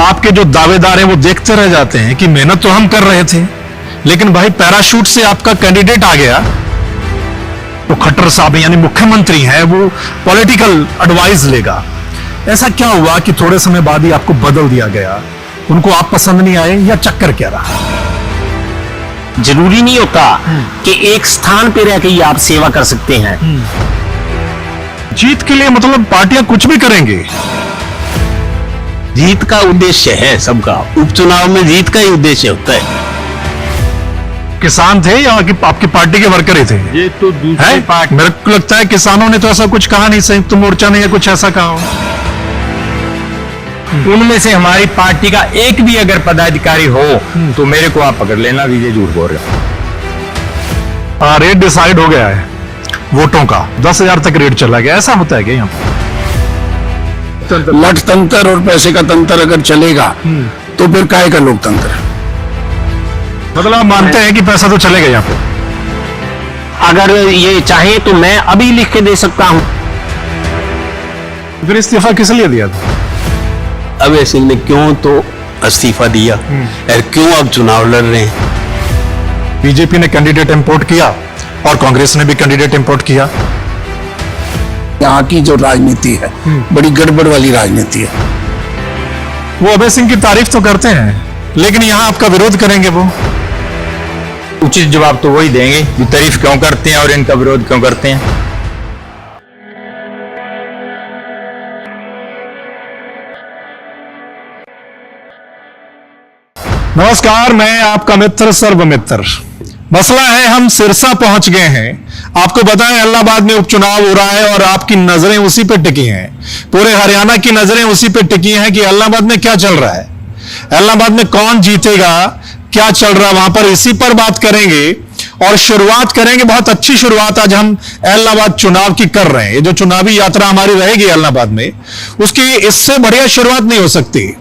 आपके जो दावेदार हैं वो देखते रह जाते हैं कि मेहनत तो हम कर रहे थे, लेकिन भाई पैराशूट से आपका कैंडिडेट आ गया। तो खट्टर साहब यानी मुख्यमंत्री हैं, वो पॉलिटिकल एडवाइस लेगा। ऐसा क्या हुआ कि थोड़े समय बाद ही आपको बदल दिया गया? उनको आप पसंद नहीं आए या चक्कर क्या रहा? जरूरी नहीं होता कि एक स्थान पे रह के ही आप सेवा कर सकते हैं। जीत के लिए मतलब पार्टियां कुछ भी करेंगे। जीत का उद्देश्य है सबका, उपचुनाव में जीत का ही उद्देश्य होता है। किसान थे या आपकी पार्टी के वर्कर ही थे? ये तो दूसरी पार्टी। मेरे को लगता है किसानों ने तो ऐसा कुछ कहा नहीं, संयुक्त मोर्चा ने या कुछ ऐसा कहा हो। उनमें से हमारी पार्टी का एक भी अगर पदाधिकारी हो तो मेरे को आप पकड़ लेना, विजय झूठ बोल रहे हो। रेट डिसाइड हो गया है वोटों का, 10,000 तक रेट चला गया। ऐसा होता है क्या यहाँ पर? लठ तंत्र और पैसे का तंत्र अगर चलेगा तो फिर काहे का लोकतंत्र? मतलब आप मानते हैं कि पैसा तो चलेगा यहाँ पे? अगर ये चाहे तो मैं अभी लिख के दे सकता हूं। फिर इस्तीफा किस लिए दिया था? अभय सिंह ने क्यों तो इस्तीफा दिया और क्यों अब चुनाव लड़ रहे हैं? बीजेपी ने कैंडिडेट इंपोर्ट किया और कांग्रेस ने भी कैंडिडेट इंपोर्ट किया। यहाँ की जो राजनीति है बड़ी गड़बड़ वाली राजनीति है। वो अभय सिंह की तारीफ तो करते हैं, लेकिन यहाँ आपका विरोध करेंगे वो। उचित जवाब तो वही देंगे जो तारीफ क्यों करते हैं और इनका विरोध क्यों करते हैं। नमस्कार, मैं आपका मित्र सर्वमित्र। मसला है हम सिरसा पहुंच गए हैं। आपको पता है इलाहाबाद में उपचुनाव हो रहा है और आपकी नजरें उसी पे टिकी हैं। पूरे हरियाणा की नजरें उसी पे टिकी हैं कि इलाहाबाद में क्या चल रहा है, इलाहाबाद में कौन जीतेगा, क्या चल रहा है वहां पर। इसी पर बात करेंगे और शुरुआत करेंगे, बहुत अच्छी शुरुआत आज हम इलाहाबाद चुनाव की कर रहे हैं। ये जो चुनावी यात्रा हमारी रहेगी इलाहाबाद में, उसकी इससे बढ़िया शुरुआत नहीं हो सकती।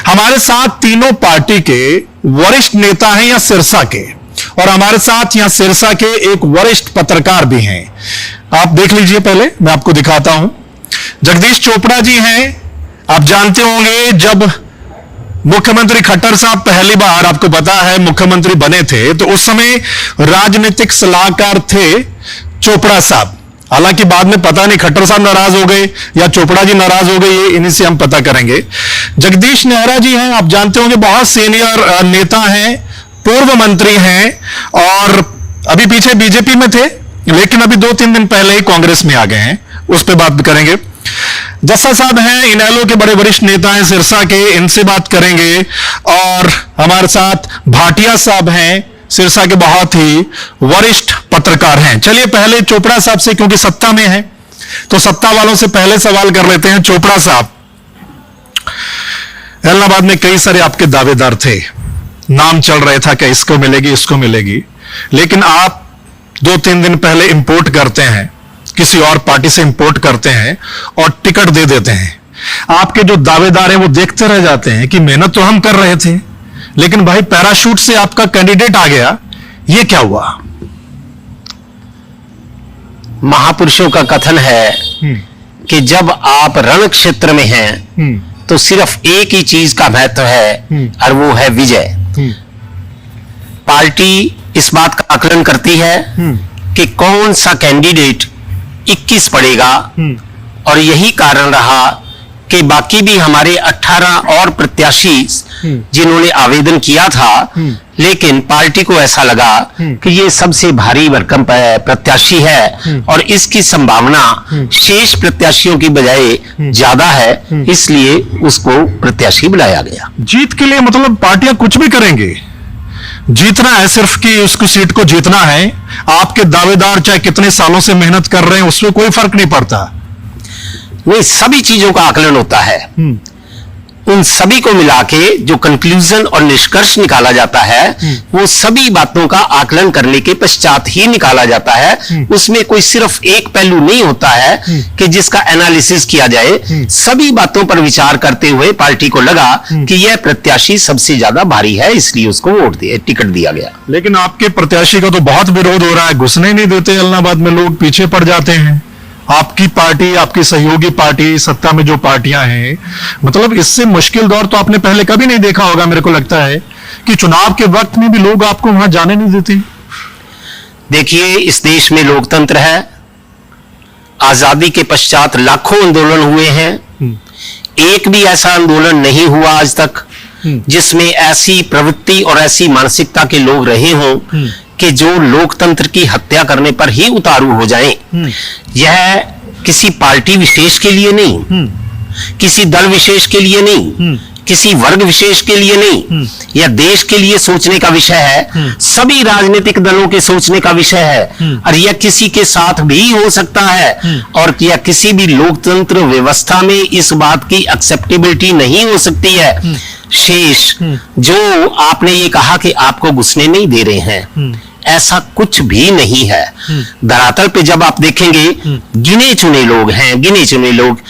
हमारे साथ तीनों पार्टी के वरिष्ठ नेता हैं या सिरसा के, और हमारे साथ यहां सिरसा के एक वरिष्ठ पत्रकार भी हैं। आप देख लीजिए, पहले मैं आपको दिखाता हूं। जगदीश चोपड़ा जी हैं। आप जानते होंगे जब मुख्यमंत्री खट्टर साहब पहली बार, आपको पता है, मुख्यमंत्री बने थे तो उस समय राजनीतिक सलाहकार थे चोपड़ा साहब। हालांकि बाद में पता नहीं खट्टर साहब नाराज हो गए या चोपड़ा जी नाराज हो गए, ये इन्हीं से हम पता करेंगे। जगदीश नेहरा जी हैं, आप जानते होंगे, बहुत सीनियर नेता हैं, पूर्व मंत्री हैं और अभी पीछे बीजेपी में थे, लेकिन अभी 2-3 दिन पहले ही कांग्रेस में आ गए हैं, उस पर बात करेंगे। जस्सा साहब हैं, इनेलो के बड़े वरिष्ठ नेता हैं सिरसा के, इनसे बात करेंगे। और हमारे साथ भाटिया साहब हैं, सिरसा के बहुत ही वरिष्ठ पत्रकार हैं। चलिए पहले चोपड़ा साहब से, क्योंकि सत्ता में है तो सत्ता वालों से पहले सवाल कर लेते हैं। चोपड़ा साहब, इलाहाबाद में कई सारे आपके दावेदार थे, नाम चल रहा था कि इसको मिलेगी इसको मिलेगी, लेकिन आप 2-3 दिन पहले इंपोर्ट करते हैं, किसी और पार्टी से इंपोर्ट करते हैं और टिकट दे देते हैं। आपके जो दावेदार हैं वो देखते रह जाते हैं कि मेहनत तो हम कर रहे थे, लेकिन भाई पैराशूट से आपका कैंडिडेट आ गया, ये क्या हुआ? महापुरुषों का कथन है कि जब आप रण क्षेत्र में हैं तो सिर्फ एक ही चीज का महत्व है और वो है विजय। पार्टी इस बात का आकलन करती है कि कौन सा कैंडिडेट 21 पड़ेगा, और यही कारण रहा कि बाकी भी हमारे 18 और प्रत्याशी जिन्होंने आवेदन किया था, लेकिन पार्टी को ऐसा लगा कि ये सबसे भारी भरकम प्रत्याशी है और इसकी संभावना शेष प्रत्याशियों की बजाय ज्यादा है, इसलिए उसको प्रत्याशी बनाया गया। जीत के लिए मतलब पार्टियां कुछ भी करेंगे, जीतना है सिर्फ कि उसकी सीट को जीतना है। आपके दावेदार चाहे कितने सालों से मेहनत कर रहे हैं, उसमें कोई फर्क नहीं पड़ता। वो सभी चीजों का आकलन होता है, उन सभी को मिला के जो कंक्लूजन और निष्कर्ष निकाला जाता है वो सभी बातों का आकलन करने के पश्चात ही निकाला जाता है। उसमें कोई सिर्फ एक पहलू नहीं होता है कि जिसका एनालिसिस किया जाए। सभी बातों पर विचार करते हुए पार्टी को लगा कि यह प्रत्याशी सबसे ज्यादा भारी है, इसलिए उसको वोट दिया, टिकट दिया गया। लेकिन आपके प्रत्याशी का तो बहुत विरोध हो रहा है, घुसने नहीं देते इलाहाबाद में, लोग पीछे पड़ जाते हैं। आपकी पार्टी, आपकी सहयोगी पार्टी, सत्ता में जो पार्टियां हैं, मतलब इससे मुश्किल दौर तो आपने पहले कभी नहीं देखा होगा। मेरे को लगता है कि चुनाव के वक्त में भी लोग आपको वहां जाने नहीं देते। देखिए, इस देश में लोकतंत्र है। आजादी के पश्चात लाखों आंदोलन हुए हैं, एक भी ऐसा आंदोलन नहीं हुआ आज तक जिसमें ऐसी प्रवृत्ति और ऐसी मानसिकता के लोग रहे हों कि जो लोकतंत्र की हत्या करने पर ही उतारू हो जाएं। यह किसी पार्टी विशेष के लिए नहीं, किसी दल विशेष के लिए नहीं, किसी वर्ग विशेष के लिए नहीं, यह देश के लिए सोचने का विषय है, सभी राजनीतिक दलों के सोचने का विषय है, और यह किसी के साथ भी हो सकता है, और यह किसी भी लोकतंत्र व्यवस्था में इस बात की एक्सेप्टेबिलिटी नहीं हो सकती है। शेष जो आपने ये कहा कि आपको घुसने नहीं दे रहे हैं, ऐसा कुछ भी नहीं है। धरातल पे जब आप देखेंगे, गिने चुने लोग हैं, गिने चुने लोग।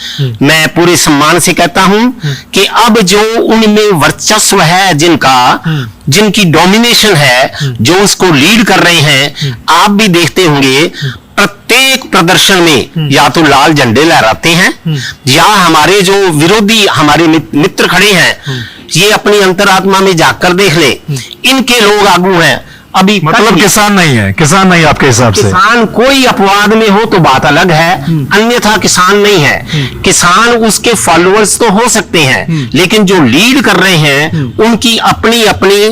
मैं पूरे सम्मान से कहता हूं कि अब जो उनमें वर्चस्व है, जिनकी डोमिनेशन है, जो उसको लीड कर रहे हैं, आप भी देखते होंगे प्रत्येक प्रदर्शन में या तो लाल झंडे लहराते हैं, या हमारे जो विरोधी हमारे मित्र खड़े हैं, ये अपनी अंतरात्मा में जाकर देख ले, इनके लोग आगू हैं। अभी मतलब किसान नहीं है, किसान नहीं आपके हिसाब से? किसान कोई अपवाद में हो तो बात अलग है, अन्यथा किसान नहीं है। किसान उसके फॉलोअर्स तो हो सकते हैं, लेकिन जो लीड कर रहे हैं उनकी अपनी अपनी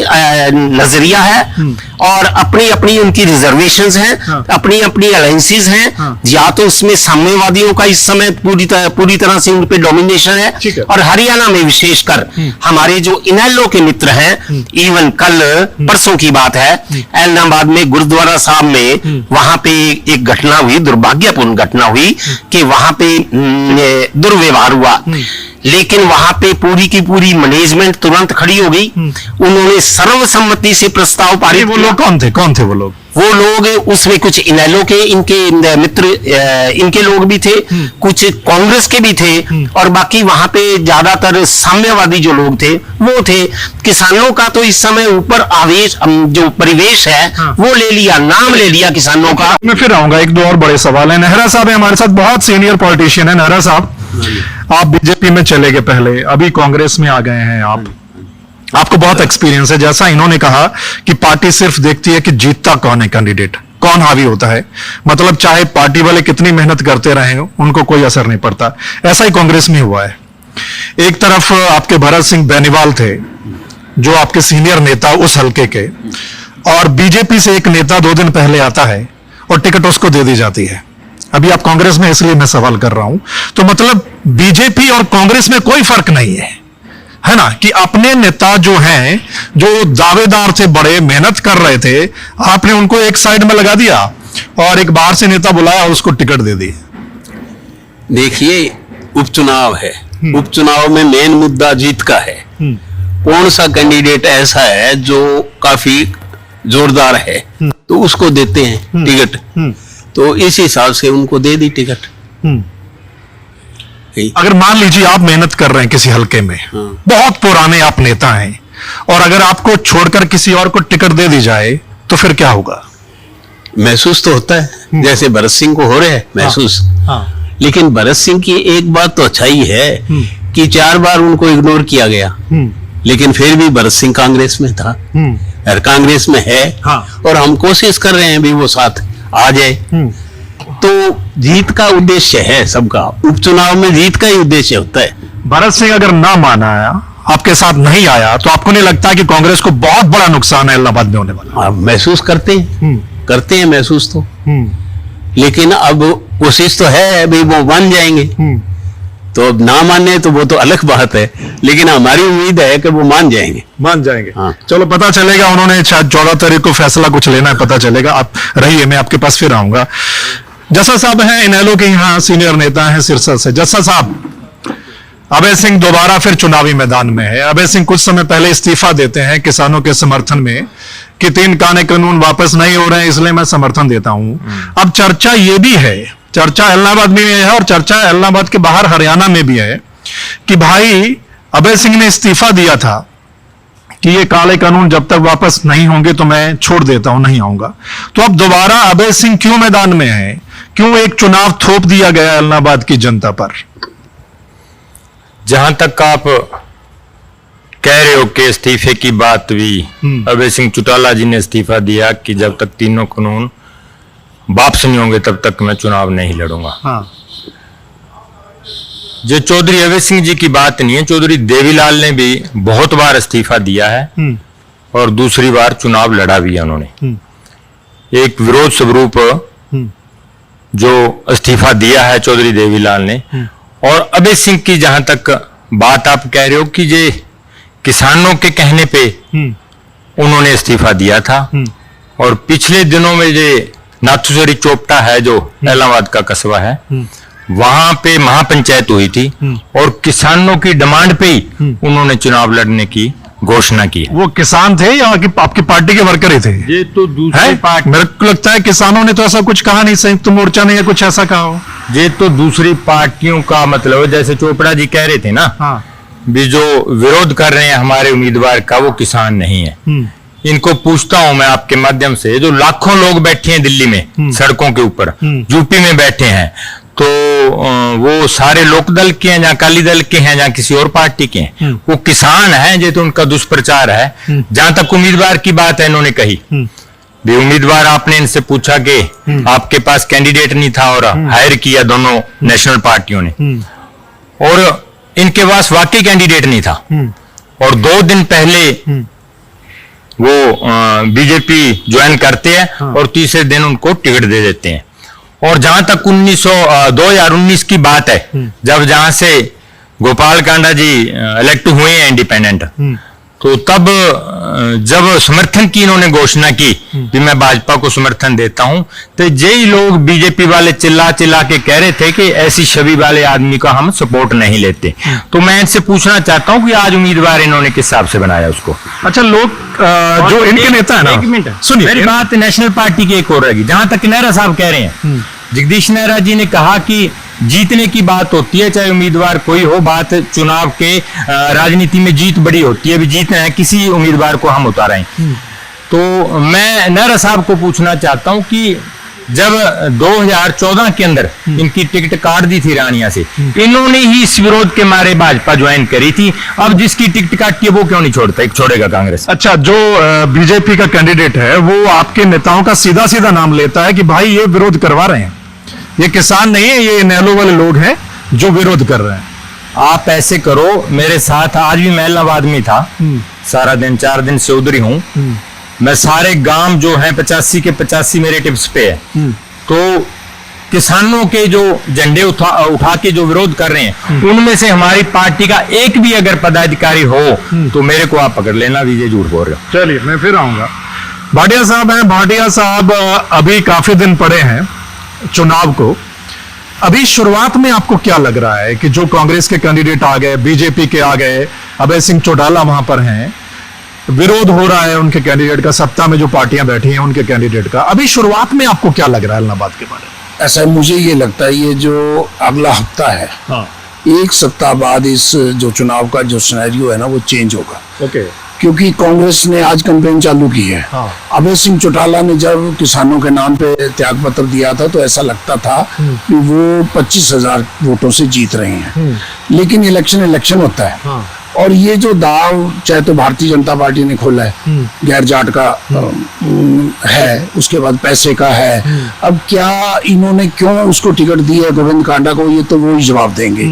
नजरिया है, और अपनी अपनी उनकी रिजर्वेशंस हैं, अपनी अपनी अलायंसेस हैं, या तो उसमें साम्यवादियों का इस समय पूरी तरह से उन पे डोमिनेशन है। और हरियाणा में विशेषकर हमारे जो इनेलो के मित्र हैं, इवन कल परसों की बात है, ऐलनाबाद में गुरुद्वारा साहब में वहां पे एक घटना हुई, दुर्भाग्यपूर्ण घटना हुई कि वहां पे दुर्व्यवहार हुआ, लेकिन वहां पे पूरी की पूरी मैनेजमेंट तुरंत खड़ी हो गई। उन्होंने सर्वसम्मति से प्रस्ताव पारित वो लोग कौन थे वो लोग? वो लोग उसमें कुछ इनेलो के इनके मित्र इनके लोग भी थे, कुछ कांग्रेस के भी थे, और बाकी वहां पे ज्यादातर साम्यवादी जो लोग थे वो थे। किसानों का तो इस समय ऊपर आवेश जो परिवेश है वो ले लिया, नाम ले लिया किसानों का। मैं फिर आऊंगा, एक दो और बड़े सवाल है। नेहरा साहब है हमारे साथ, बहुत सीनियर पॉलिटिशियन है। नेहरा साहब, आप बीजेपी में चले गए पहले, अभी कांग्रेस में आ गए हैं आपको बहुत एक्सपीरियंस है। जैसा इन्होंने कहा कि पार्टी सिर्फ देखती है कि जीतता कौन है कैंडिडेट, कौन हावी होता है, मतलब चाहे पार्टी वाले कितनी मेहनत करते रहे उनको कोई असर नहीं पड़ता। ऐसा ही कांग्रेस में हुआ है। एक तरफ आपके भरत सिंह बेनीवाल थे, जो आपके सीनियर नेता उस हल्के के, और बीजेपी से एक नेता 2 दिन पहले आता है और टिकट उसको दे दी जाती है। अभी आप कांग्रेस में, इसलिए मैं सवाल कर रहा हूं। तो मतलब बीजेपी और कांग्रेस में कोई फर्क नहीं है ना, कि अपने नेता जो हैं, जो दावेदार थे, बड़े मेहनत कर रहे थे, आपने उनको एक साइड में लगा दिया और एक बाहर से नेता बुलाया और उसको टिकट दे दी। देखिए, उपचुनाव है, उपचुनाव में मेन मुद्दा जीत का है। कौन सा कैंडिडेट ऐसा है जो काफी जोरदार है, तो उसको देते हैं टिकट। तो इस हिसाब से उनको दे दी टिकट। अगर मान लीजिए आप मेहनत कर रहे हैं किसी हल्के में, बहुत पुराने आप नेता हैं, और अगर आपको छोड़कर किसी और को टिकट दे दी जाए तो फिर क्या होगा? महसूस तो होता है, जैसे भरत सिंह को हो रहा है महसूस। लेकिन भरत सिंह की एक बात तो अच्छाई है कि 4 बार उनको इग्नोर किया गया, लेकिन फिर भी भरत सिंह कांग्रेस में था, और कांग्रेस में है, और हम कोशिश कर रहे हैं भी वो साथ आ जाए। तो जीत का उद्देश्य है सबका, उपचुनाव में जीत का ही उद्देश्य होता है। भरत सिंह अगर ना माना, आपके साथ नहीं आया, तो आपको नहीं लगता कि कांग्रेस को बहुत बड़ा नुकसान है इलाहाबाद में होने वाला? आप महसूस करते हैं महसूस तो, लेकिन अब कोशिश तो है भाई वो मान जाएंगे। तो अब ना माने तो वो तो अलग बात है, लेकिन हमारी उम्मीद है कि वो मान जाएंगे। हाँ। चलो पता चलेगा, उन्होंने शायद 14 तारीख को फैसला कुछ लेना है, पता चलेगा। आप रहिए, मैं आपके पास फिर आऊंगा। जस्सा साहब हैं इनेलो के यहाँ सीनियर नेता हैं सिरसा से। जस्सा साहब, अभय सिंह दोबारा फिर चुनावी मैदान में है। अभय सिंह कुछ समय पहले इस्तीफा देते हैं किसानों के समर्थन में कि 3 कानून कानून वापस नहीं हो रहे हैं, इसलिए मैं समर्थन देता हूं। अब चर्चा ये भी है, चर्चा इलाहाबाद में है और चर्चा इलाहाबाद के बाहर हरियाणा में भी है कि भाई अभय सिंह ने इस्तीफा दिया था कि ये काले कानून जब तक वापस नहीं होंगे तो मैं छोड़ देता हूं, नहीं आऊंगा। तो अब दोबारा अभय सिंह क्यों मैदान में है? क्यों एक चुनाव थोप दिया गया इलाहाबाद की जनता पर? जहां तक आप कह रहे हो कि इस्तीफे की बात हुई, अभय सिंह चौटाला जी ने इस्तीफा दिया कि जब तक तीनों कानून वापस नहीं होंगे तब तक मैं चुनाव नहीं लड़ूंगा। हाँ। जो चौधरी अभय सिंह जी की बात नहीं है, चौधरी देवीलाल ने भी बहुत बार इस्तीफा दिया है और दूसरी बार चुनाव लड़ा भी है उन्होंने। एक विरोध स्वरूप जो इस्तीफा दिया है चौधरी देवीलाल ने। और अभय सिंह की जहां तक बात आप कह रहे हो कि जे किसानों के कहने पे उन्होंने इस्तीफा दिया था, और पिछले दिनों में जो नाथुसरी चोपटा है जो इलाहाबाद का कस्बा है, वहां पे महापंचायत हुई थी और किसानों की डिमांड पे ही उन्होंने चुनाव लड़ने की घोषणा की। वो किसान थे या आपकी पार्टी के वर्कर ही थे? ये तो दूसरी पार्टी, मेरे को लगता है किसानों ने तो ऐसा कुछ कहा नहीं, संयुक्त मोर्चा ने या कुछ ऐसा कहा हो। ये तो दूसरी पार्टियों का मतलब है। जैसे चोपड़ा जी कह रहे थे ना, हाँ। भी जो विरोध कर रहे हैं हमारे उम्मीदवार का, वो किसान नहीं है। इनको पूछता हूं मैं आपके माध्यम से, जो लाखों लोग बैठे हैं दिल्ली में सड़कों के ऊपर, यूपी में बैठे हैं, तो वो सारे लोकदल के हैं, या अकाली दल के हैं, या किसी और पार्टी के हैं, वो किसान हैं। ये तो उनका दुष्प्रचार है। जहां तक उम्मीदवार की बात है, इन्होंने कही भी उम्मीदवार, आपने इनसे पूछा कि आपके पास कैंडिडेट नहीं था और हायर किया दोनों नेशनल पार्टियों ने, और इनके पास वाकई कैंडिडेट नहीं था, और 2 दिन पहले वो बीजेपी ज्वाइन करते हैं और तीसरे दिन उनको टिकट दे देते हैं। और जहां तक 2019 की बात है, जब जहां से गोपाल कांडा जी इलेक्ट हुए हैं इंडिपेंडेंट, तो तब जब समर्थन की इन्होंने घोषणा की कि मैं भाजपा को समर्थन देता हूं, तो यही लोग बीजेपी वाले चिल्ला चिल्ला के कह रहे थे कि ऐसी छवि वाले आदमी का हम सपोर्ट नहीं लेते। तो मैं इनसे पूछना चाहता हूं कि आज उम्मीदवार इन्होंने किस हिसाब से बनाया उसको। अच्छा, लोग जो इनके नेता है ना, सुनिए मेरी बात, नेशनल पार्टी की एक और रहेगी। जहां तक नेहरा साहब कह रहे हैं, जगदीश नेहरा जी ने कहा कि जीतने की बात होती है, चाहे उम्मीदवार कोई हो, बात चुनाव के राजनीति में जीत बड़ी होती है, भी जीतना है, किसी उम्मीदवार को हम उतारें। तो मैं नेहरा साहब को पूछना चाहता हूं कि जब 2014 के अंदर इनकी टिकट काट दी थी रानिया से, इन्होंने ही इस विरोध के मारे भाजपा ज्वाइन करी थी। अब जिसकी टिकट काटी है वो क्यों नहीं छोड़ेगा कांग्रेस? अच्छा, जो बीजेपी का कैंडिडेट है वो आपके नेताओं का सीधा सीधा नाम लेता है कि भाई ये विरोध करवा रहे हैं, ये किसान नहीं है, ये नेहलू वाले लोग हैं जो विरोध कर रहे हैं। आप ऐसे करो, मेरे साथ आज भी मैं इलाहाबाद में था, सारा दिन 4 दिन से उधर ही हूँ। मैं सारे गांव जो हैं 85 के 85 मेरे टिप्स पे है। तो किसानों के जो झंडे उठा के जो विरोध कर रहे हैं, उनमें से हमारी पार्टी का एक भी अगर पदाधिकारी हो तो मेरे को आप पकड़ लेना, विजय झूठ बोल रहे हो। चलिए, मैं फिर आऊंगा। भाटिया साहब हैं। भाटिया साहब, अभी काफी दिन पड़े हैं चुनाव को। अभी शुरुआत में आपको क्या लग रहा है कि जो कांग्रेस के कैंडिडेट आ गए, बीजेपी के आ गए, अभय सिंह चौटाला वहां पर हैं, विरोध हो रहा है उनके कैंडिडेट का, सत्ता में जो पार्टियां बैठी हैं उनके कैंडिडेट का, अभी शुरुआत में आपको क्या लग रहा है इलाहाबाद के बारे में? ऐसा मुझे ये लगता है, ये जो अगला हफ्ता है, हाँ। 1 सप्ताह बाद इस जो चुनाव का जो सिनेरियो है ना, वो चेंज होगा। ओके। क्योंकि कांग्रेस ने आज कैंपेन चालू की है। हाँ। अभय सिंह चौटाला ने जब किसानों के नाम पे त्याग पत्र दिया था, तो ऐसा लगता था कि वो 25,000 वोटों से जीत रहे हैं। लेकिन इलेक्शन होता है। हाँ। और ये जो दाव चाहे तो भारतीय जनता पार्टी ने खोला है, गैर जाट का है, उसके बाद पैसे का है। अब क्या इन्होंने क्यों उसको टिकट दी है गोविंद कांडा को, ये तो वो ही जवाब देंगे।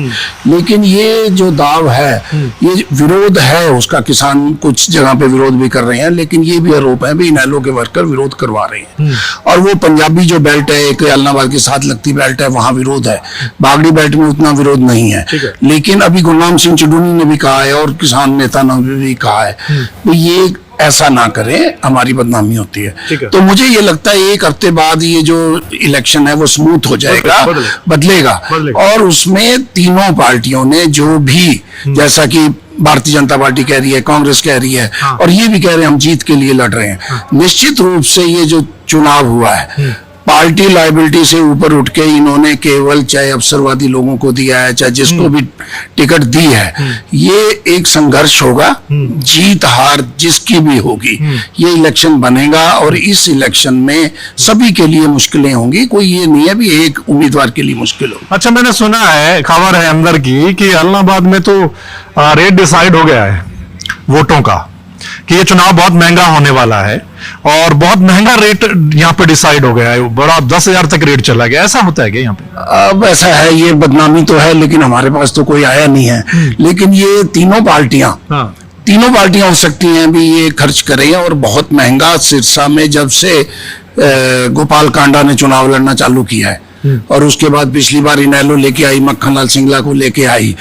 लेकिन ये जो दाव है, ये विरोध है उसका, किसान कुछ जगह पे विरोध भी कर रहे हैं, लेकिन ये भी आरोप है भी इनेलो के वर्कर विरोध करवा रहे हैं। और वो पंजाबी जो बेल्ट है, एक इलाहाबाद के साथ लगती बेल्ट है, वहां विरोध है। बागड़ी बेल्ट में उतना विरोध नहीं है। लेकिन अभी गुरनाम सिंह चुडूनी ने भी कहा है और किसान नेता ने भी कहा है, तो ये ऐसा ना करें, हमारी बदनामी होती है। तो मुझे ये लगता है 1 हफ्ते बाद ये जो इलेक्शन है वो स्मूथ हो जाएगा, बदलेगा। और उसमें तीनों पार्टियों ने जो भी, जैसा कि भारतीय जनता पार्टी कह रही है, कांग्रेस कह रही है, और ये भी कह रहे हैं हम जीत के लिए लड़ रहे हैं, निश्चित रूप से ये जो चुनाव हुआ है पार्टी लायबिलिटी से ऊपर उठ के इन्होंने केवल चाहे अवसरवादी लोगों को दिया है, चाहे जिसको भी टिकट दी है, ये एक संघर्ष होगा। जीत हार जिसकी भी होगी, ये इलेक्शन बनेगा और इस इलेक्शन में सभी के लिए मुश्किलें होंगी। कोई ये नहीं है भी एक उम्मीदवार के लिए मुश्किल हो। अच्छा, मैंने सुना है, खबर है अंदर की, कि इलाहाबाद में तो रेट डिसाइड हो गया है वोटों का, कि ये चुनाव बहुत महंगा होने वाला है और बहुत महंगा रेट यहाँ पे डिसाइड हो गया है, बड़ा 10,000 तक रेट चला गया। ऐसा होता है क्या यहाँ पे? अब ऐसा है, ये बदनामी तो है, लेकिन हमारे पास तो कोई आया नहीं है। लेकिन ये तीनों पार्टियां हो सकती हैं भी ये खर्च करें, और बहुत महंगा सिरसा में जब से गोपाल कांडा ने चुनाव लड़ना चालू किया है, और उसके बाद पिछली बार इनेलो लेके आई, मक्खनलाल सिंगला को लेके आई,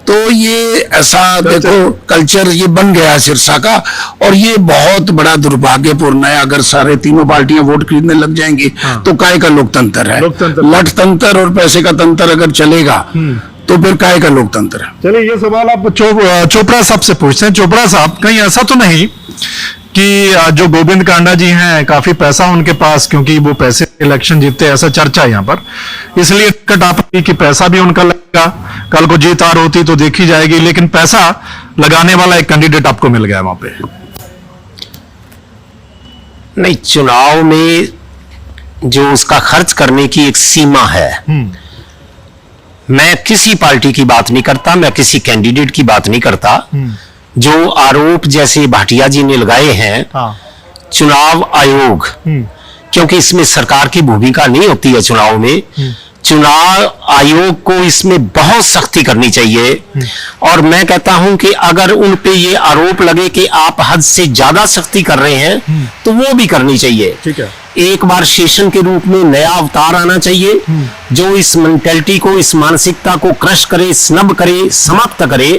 तो ये ऐसा देखो कल्चर ये बन गया है सिरसा का, और ये बहुत बड़ा दुर्भाग्यपूर्ण है। अगर सारे तीनों पार्टियां वोट खरीदने लग जाएंगी तो काय का लोकतंत्र है? लठ तंत्र और पैसे का तंत्र अगर चलेगा तो फिर काय का लोकतंत्र है? चलिए, ये सवाल आप चोपड़ा साहब से पूछते हैं। चोपड़ा साहब, कहीं ऐसा तो नहीं कि जो गोविंद कांडा जी हैं, काफी पैसा उनके पास, क्योंकि वो पैसे इलेक्शन जीतते, ऐसा चर्चा है यहाँ पर, इसलिए टिकट आप कि पैसा भी उनका लगेगा, कल को जीत हार होती तो देखी जाएगी, लेकिन पैसा लगाने वाला एक कैंडिडेट आपको मिल गया वहां पे? नहीं, चुनाव में जो उसका खर्च करने की एक सीमा है। मैं किसी पार्टी की बात नहीं करता, मैं किसी कैंडिडेट की बात नहीं करता। जो आरोप जैसे भाटिया जी ने लगाए हैं, चुनाव आयोग, क्योंकि इसमें सरकार की भूमिका नहीं होती है चुनाव में, चुनाव आयोग को इसमें बहुत सख्ती करनी चाहिए। और मैं कहता हूं कि अगर उन पे ये आरोप लगे कि आप हद से ज्यादा सख्ती कर रहे हैं, तो वो भी करनी चाहिए। ठीक है। एक बार शेषन के रूप में नया अवतार आना चाहिए, जो इस मेंटेलिटी को, इस मानसिकता को क्रश करे, स्नब करे, समाप्त करे।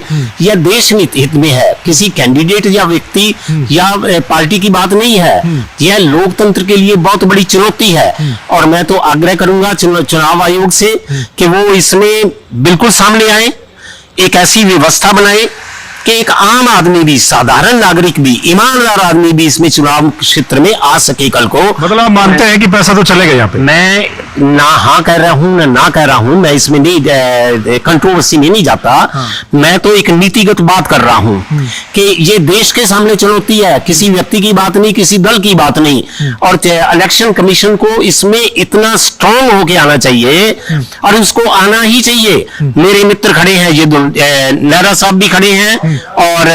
यह देश हित में है, किसी कैंडिडेट या व्यक्ति या पार्टी की बात नहीं है। यह लोकतंत्र के लिए बहुत बड़ी चुनौती है, और मैं तो आग्रह करूंगा चुनाव आयोग से कि वो इसमें बिल्कुल सामने आए, एक ऐसी व्यवस्था बनाए कि एक आम आदमी भी, साधारण नागरिक भी, ईमानदार आदमी भी इसमें चुनाव क्षेत्र में आ सके कल को। मतलब आप मानते हैं कि पैसा तो चलेगा यहाँ पे? मैं ना हाँ कह रहा हूं ना कह रहा हूं, मैं इसमें नहीं कंट्रोवर्सी में नहीं जाता। मैं तो एक नीतिगत बात कर रहा हूं कि ये देश के सामने चुनौती है, किसी व्यक्ति की बात नहीं, किसी दल की बात नहीं। और इलेक्शन कमीशन को इसमें इतना स्ट्रांग होके आना चाहिए, और उसको आना ही चाहिए। मेरे मित्र खड़े हैं, ये नेहरा साहब भी खड़े हैं और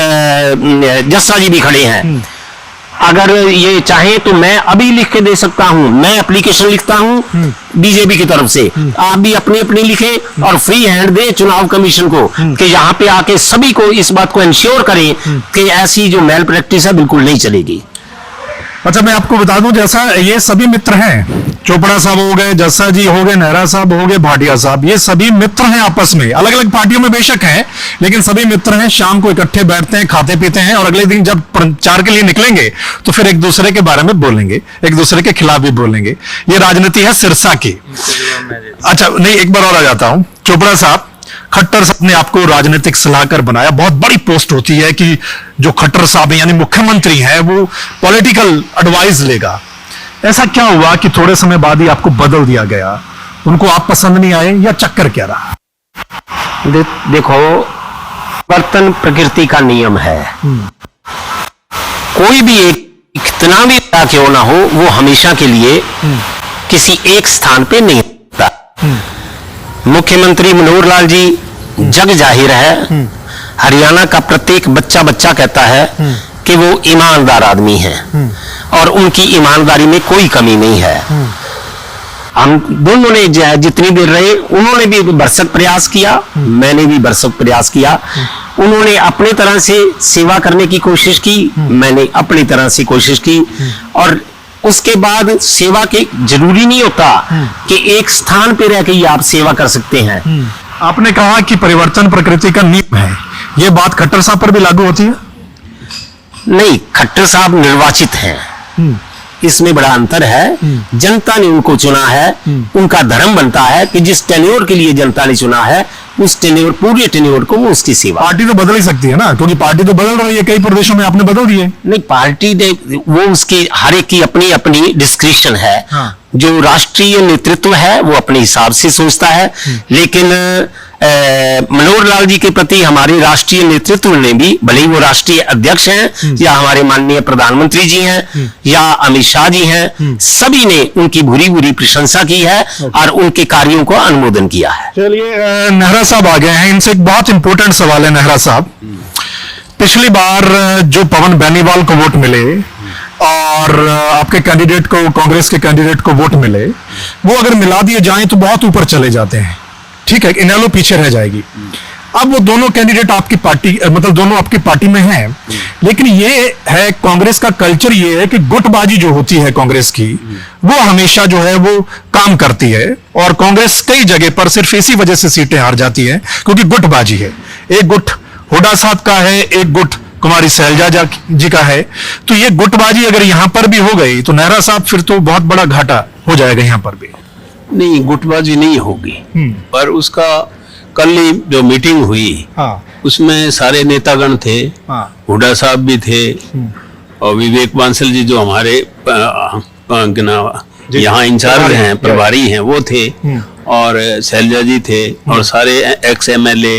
जस्सा जी भी खड़े हैं। अगर ये चाहे तो मैं अभी लिख के दे सकता हूं, मैं एप्लीकेशन लिखता हूं बीजेपी की तरफ से, आप भी अपनी अपनी लिखें और फ्री हैंड दे चुनाव कमीशन को कि यहां पे आके सभी को इस बात को इंश्योर करें कि ऐसी जो मैल प्रैक्टिस है बिल्कुल नहीं चलेगी। अच्छा, मैं आपको बता दूं, जैसा ये सभी मित्र हैं, चोपड़ा साहब हो गए, जस्सा जी हो गए, नेहरा साहब हो गए, भाटिया साहब, ये सभी मित्र हैं आपस में, अलग अलग पार्टियों में बेशक हैं, लेकिन सभी मित्र हैं। शाम को इकट्ठे बैठते हैं, खाते पीते हैं, और अगले दिन जब प्रचार के लिए निकलेंगे तो फिर एक दूसरे के बारे में बोलेंगे, एक दूसरे के खिलाफ भी बोलेंगे। ये राजनीति है सिरसा की। अच्छा, नहीं, एक बार और आ जाता हूं। चोपड़ा साहब, खट्टर साहब ने आपको राजनीतिक सलाहकार बनाया, बहुत बड़ी पोस्ट होती है कि जो खट्टर साहब यानी मुख्यमंत्री हैं वो पॉलिटिकल एडवाइस लेगा। ऐसा क्या हुआ कि थोड़े समय बाद ही आपको बदल दिया गया? उनको आप पसंद नहीं आए या चक्कर क्या रहा? देखो, वर्तन प्रकृति का नियम है। कोई भी एक कितना भी बड़ा क्यों ना हो, वो हमेशा के लिए किसी एक स्थान पे नहीं होता। मुख्यमंत्री मनोहर लाल जी जग जाहिर है, हरियाणा का प्रत्येक बच्चा कहता है कि वो ईमानदार आदमी हैं, और उनकी ईमानदारी में कोई कमी नहीं है। हम दोनों ने जितनी देर रहे, उन्होंने भी भरसक प्रयास किया, मैंने भी भरसक प्रयास किया। उन्होंने अपने तरह से सेवा करने की कोशिश की, मैंने अपनी तरह से कोशिश की। और उसके बाद सेवा के जरूरी नहीं होता कि एक स्थान पे रह के ही आप सेवा कर सकते हैं। आपने कहा कि परिवर्तन प्रकृति का नियम है, यह बात खट्टर साहब पर भी लागू होती है? नहीं, खट्टर साहब निर्वाचित हैं, इसमें बड़ा अंतर है। जनता ने उनको चुना है, उनका धर्म बनता है कि जिस टेन्योर के लिए जनता ने चुना है उस टेन्योर, पूरे टेन्योर को वो उसकी सेवा। पार्टी तो बदल ही सकती है ना, क्योंकि पार्टी तो बदल रही है, कई प्रदेशों में आपने बदल दी है। नहीं, पार्टी ने वो उसकी हर एक की अपनी अपनी डिस्क्रिप्शन है। हाँ। जो राष्ट्रीय नेतृत्व है वो अपने हिसाब से सोचता है, लेकिन मनोहर लाल जी के प्रति हमारे राष्ट्रीय नेतृत्व ने भी, भले ही वो राष्ट्रीय अध्यक्ष हैं या हमारे माननीय प्रधानमंत्री जी हैं या अमित शाह जी हैं, सभी ने उनकी भूरी भूरी प्रशंसा की है और उनके कार्यों को अनुमोदन किया है। चलिए, नेहरा साहब आ गए हैं, इनसे एक बहुत इंपॉर्टेंट सवाल है। नेहरा साहब, पिछली बार जो पवन बेनीवाल को वोट मिले और आपके कैंडिडेट को, कांग्रेस के कैंडिडेट को वोट मिले, वो अगर मिला दिए जाएं तो बहुत ऊपर चले जाते हैं, ठीक है, इनेलो पीछे रह जाएगी। अब वो दोनों कैंडिडेट आपकी पार्टी, मतलब दोनों आपकी पार्टी में हैं, लेकिन ये है कांग्रेस का कल्चर, ये है कि गुटबाजी जो होती है कांग्रेस की, वो हमेशा जो है वो काम करती है, और कांग्रेस कई जगह पर सिर्फ इसी वजह से सीटें हार जाती है क्योंकि गुटबाजी है। एक गुट हुड्डा साहब का है, एक गुट कुमारी शैलजा जी का है। तो ये गुटबाजी अगर यहां पर भी हो गई तो नेहरा साहब फिर तो बहुत बड़ा घाटा हो जाएगा यहां पर भी। नहीं, गुटबाजी नहीं होगी, पर उसका कल ही जो मीटिंग हुई, हाँ, उसमें सारे नेतागण थे, हाँ, हुड्डा साहब भी थे और विवेक बांसल जी जो हमारे यहाँ इंचार्ज हैं, प्रभारी हैं, वो थे, और शैलजा जी थे, और सारे एक्स एमएलए,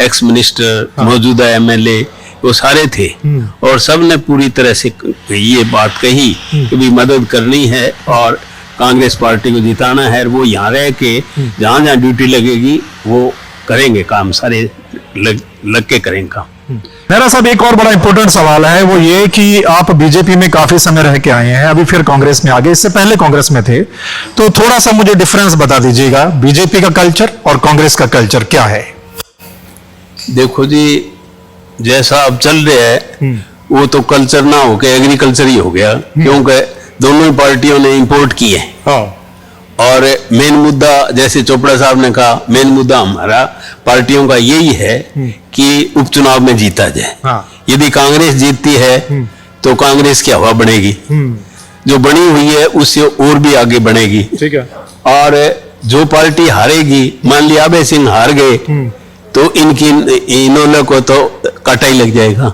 एक्स मिनिस्टर, मौजूदा एमएलए, वो सारे थे, और सब ने पूरी तरह से ये बात कही कि भी मदद करनी है और कांग्रेस पार्टी को जिताना है। वो यहाँ रह के जहाँ जहाँ ड्यूटी लगेगी वो करेंगे काम, सारे लग के करेंगे काम। नेहरा साहब, एक और बड़ा इंपॉर्टेंट सवाल है, वो ये कि आप बीजेपी में काफी समय रह के आए हैं, अभी फिर कांग्रेस में आ गए, इससे पहले कांग्रेस में थे, तो थोड़ा सा मुझे डिफरेंस बता दीजिएगा, बीजेपी का कल्चर और कांग्रेस का कल्चर क्या है? देखो जी, जैसा अब चल रहा है वो तो कल्चर ना होके एग्रीकल्चर ही हो गया, क्योंकि दोनों ही पार्टियों ने इंपोर्ट किए। और मेन मुद्दा, जैसे चोपड़ा साहब ने कहा, मेन मुद्दा हमारा पार्टियों का यही है कि उपचुनाव में जीता जाए। यदि कांग्रेस जीतती है तो कांग्रेस की हवा बनेगी, जो बनी हुई है उससे और भी आगे बढ़ेगी। ठीक है। और जो पार्टी हारेगी, मान लिया अभय सिंह हार गए, तो इन्होंने को तो काटा ही लग जाएगा।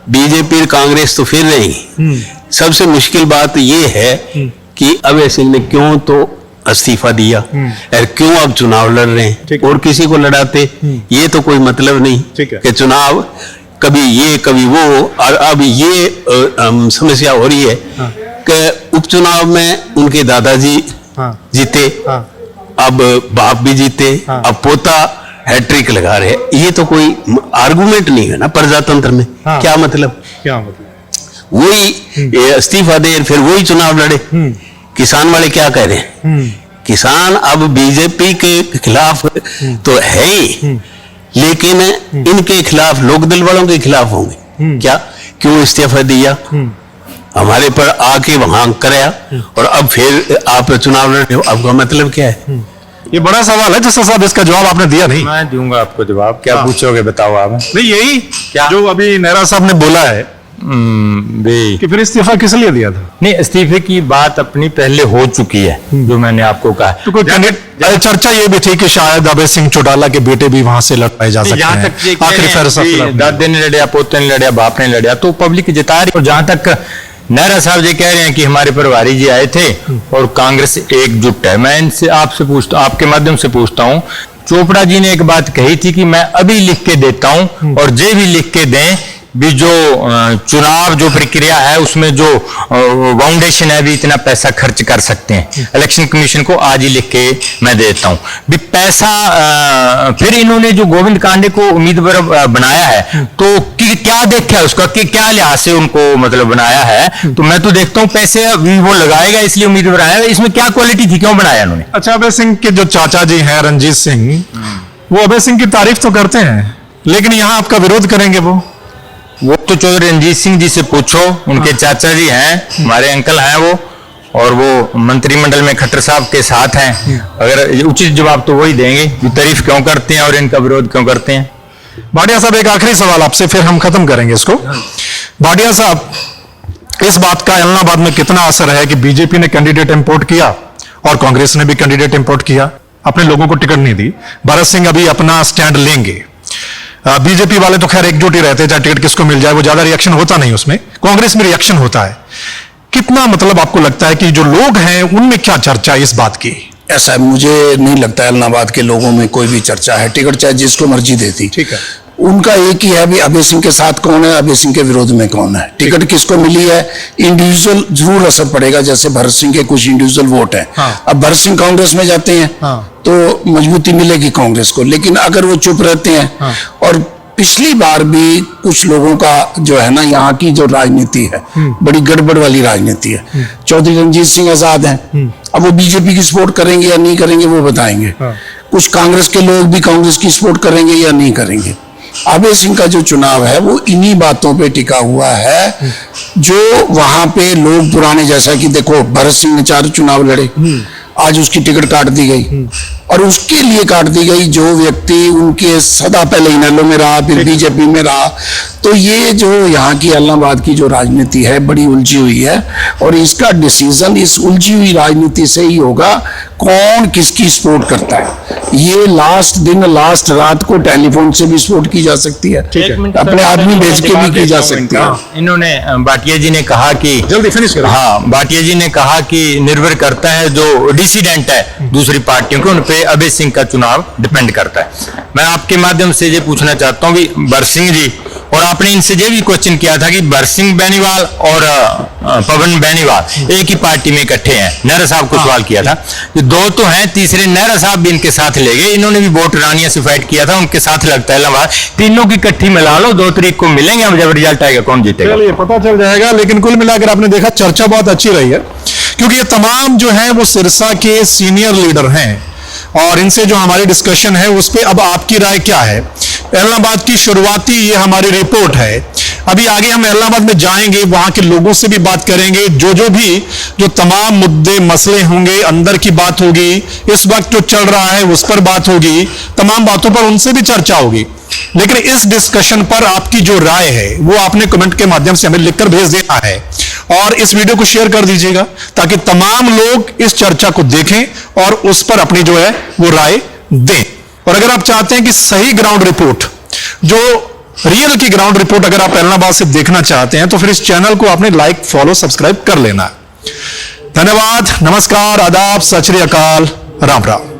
बीजेपी कांग्रेस तो फिर नहीं। सबसे मुश्किल बात ये है कि अभय सिंह ने क्यों तो इस्तीफा दिया और क्यों अब चुनाव लड़ रहे हैं, और किसी को लड़ाते ये तो कोई मतलब नहीं कि चुनाव कभी ये कभी वो। और अब ये समस्या हो रही है कि उपचुनाव में उनके दादाजी जीते, अब बाप भी जीते, अब पोता हैट्रिक लगा रहे। ये तो कोई आर्गुमेंट नहीं है ना प्रजातंत्र में। क्या मतलब वही इस्तीफा दे फिर वही चुनाव लड़े। किसान वाले क्या कह रहे हैं? किसान अब बीजेपी के खिलाफ तो है ही, लेकिन इनके खिलाफ, लोकदल वालों के खिलाफ होंगे। क्या क्यों इस्तीफा दिया, हमारे पर आके वहां कराया, और अब फिर आप चुनाव लड़ रहे हो, आपका मतलब क्या है? ये बड़ा सवाल है जस्सा साहब, इसका जवाब आपने दिया नहीं। मैं दूंगा आपको जवाब। क्या पूछोगे बताओ आप? नहीं, यही क्या जो अभी नेहरा साहब ने बोला है कि फिर इस्तीफा किस लिए दिया था? नहीं, इस्तीफे की बात अपनी पहले हो चुकी है, जो मैंने आपको कहा। तो कोई चर्चा ये भी थी कि शायद अभय सिंह चौटाला के बेटे भी वहां से लड़ाए जा सकते हैं। आखिरी फैसला दादे ने लड़िया, पोते ने लड़िया, बाप ने लड़िया, तो पब्लिक जिता रही। और जहां तक नेहरा साहब जी कह रहे हैं कि हमारे प्रभारी जी आए थे और कांग्रेस एकजुट है, मैं इनसे आपसे पूछता, आपके माध्यम से पूछता हूं, चोपड़ा जी ने एक बात कही थी कि मैं अभी लिख के देता हूं और जे भी लिख के दें भी, जो चुनाव जो प्रक्रिया है उसमें जो फाउंडेशन है भी इतना पैसा खर्च कर सकते हैं, इलेक्शन कमीशन को आज ही लिख के मैं देता हूं भी पैसा। फिर इन्होंने जो गोविंद कांडे को उम्मीदवार बनाया है, तो क्या देखा है उसका, कि क्या लिहाज से उनको मतलब बनाया है? तो मैं तो देखता हूं पैसे अभी वो लगाएगा इसलिए उम्मीदवार आया, इसमें क्या क्वालिटी थी, क्यों बनाया उन्होंने? अच्छा, अभय सिंह के जो चाचा जी हैं रंजीत सिंह, वो अभय सिंह की तारीफ तो करते हैं, लेकिन यहाँ आपका विरोध करेंगे वो तो चौधरी रंजीत सिंह जी से पूछो, उनके चाचा जी हैं, हमारे अंकल हैं वो, और वो मंत्रिमंडल में खट्टर साहब के साथ हैं। अगर उचित जवाब तो वही देंगे कि तारीफ क्यों करते हैं और इनका विरोध क्यों करते हैं। भाटिया साहब, एक आखिरी सवाल आपसे, फिर हम खत्म करेंगे इसको। भाटिया साहब, इस बात का इलाहाबाद में कितना असर है कि बीजेपी ने कैंडिडेट इंपोर्ट किया और कांग्रेस ने भी कैंडिडेट इंपोर्ट किया, अपने लोगों को टिकट नहीं दी। भरत सिंह अभी अपना स्टैंड लेंगे। बीजेपी वाले तो खैर एकजुट ही रहते हैं, चाहे टिकट किसको मिल जाए, वो ज्यादा रिएक्शन होता नहीं उसमें। कांग्रेस में रिएक्शन होता है। कितना मतलब आपको लगता है कि जो लोग हैं उनमें क्या चर्चा है इस बात की? ऐसा मुझे नहीं लगता इलाहाबाद के लोगों में कोई भी चर्चा है। टिकट चाहे जिसको मर्जी देती, ठीक है। उनका एक ही है भी अभय सिंह के साथ कौन है, अभय सिंह के विरोध में कौन है। टिकट किसको मिली है, इंडिविजुअल जरूर असर पड़ेगा, जैसे भरत सिंह के कुछ इंडिविजुअल वोट हैं। हाँ। अब भरत सिंह कांग्रेस में जाते हैं तो मजबूती मिलेगी कांग्रेस को, लेकिन अगर वो चुप रहते हैं और पिछली बार भी कुछ लोगों का जो है ना, यहाँ की जो राजनीति है बड़ी गड़बड़ वाली राजनीति है। चौधरी रणजीत सिंह आजाद हैं, अब वो बीजेपी की सपोर्ट करेंगे या नहीं करेंगे वो बताएंगे। कुछ कांग्रेस के लोग भी कांग्रेस की सपोर्ट करेंगे या नहीं करेंगे। अभय सिंह का जो चुनाव है वो इन्हीं बातों पे टिका हुआ है, जो वहां पे लोग पुराने, जैसा कि देखो भरत सिंह ने 4 चुनाव लड़े, आज उसकी टिकट काट दी गई, और उसके लिए काट दी गई जो व्यक्ति उनके सदा पहले इनेलो में रहा, फिर बीजेपी में रहा। तो ये जो यहाँ की इलाहाबाद की जो राजनीति है बड़ी उलझी हुई है, और इसका डिसीजन इस उलझी हुई राजनीति से ही होगा कौन किसकी सपोर्ट करता है। ये लास्ट दिन लास्ट रात को टेलीफोन से भी सपोर्ट की जा सकती है, अपने आदमी भेज के भी की जा सकती है। इन्होंने भाटिया जी ने कहा कि जल्दी फिनिश करो। हाँ, भाटिया जी ने कहा कि निर्भर करता है जो डिसिडेंट है दूसरी पार्टियों के, उन पे अभय सिंह का चुनाव डिपेंड करता है। मैं आपके माध्यम से ये पूछना चाहता हूँ कि भरत सिंह जी, और आपने इनसे ये भी क्वेश्चन किया था कि भरत सिंह बेनीवाल और पवन बेनीवाल एक ही पार्टी में इकट्ठे हैं। नेहरा साहब को सवाल किया था, ये 2 तो हैं, तीसरे नेहरा साहब भी इनके साथ ले गए। इन्होंने भी वोट रानिया से फाइट किया था, उनके साथ लगता है इलाहाबाद। तीनों की इकट्ठी मिला लो, 2 तारीख को मिलेंगे, अब जब रिजल्ट आएगा कौन जीतेगा चलिए पता चल जाएगा। लेकिन कुल मिलाकर आपने देखा चर्चा बहुत अच्छी रही है, क्योंकि ये तमाम जो है वो सिरसा के सीनियर लीडर हैं, और इनसे जो हमारी डिस्कशन है उस पर अब आपकी राय क्या है। इलाहाबाद की शुरुआती ये हमारी रिपोर्ट है। अभी आगे हम इलाहाबाद में जाएंगे, वहां के लोगों से भी बात करेंगे, जो तमाम मुद्दे मसले होंगे, अंदर की बात होगी, इस वक्त जो चल रहा है उस पर बात होगी, तमाम बातों पर उनसे भी चर्चा होगी। लेकिन इस डिस्कशन पर आपकी जो राय है वो आपने कमेंट के माध्यम से हमें लिखकर भेज देना है, और इस वीडियो को शेयर कर दीजिएगा ताकि तमाम लोग इस चर्चा को देखें और उस पर अपनी जो है वो राय दें। और अगर आप चाहते हैं कि सही ग्राउंड रिपोर्ट, जो रियल की ग्राउंड रिपोर्ट अगर आप इलाहाबाद से देखना चाहते हैं, तो फिर इस चैनल को आपने लाइक, फॉलो, सब्सक्राइब कर लेना। धन्यवाद, नमस्कार, आदाब, सत श्री अकाल, राम राम।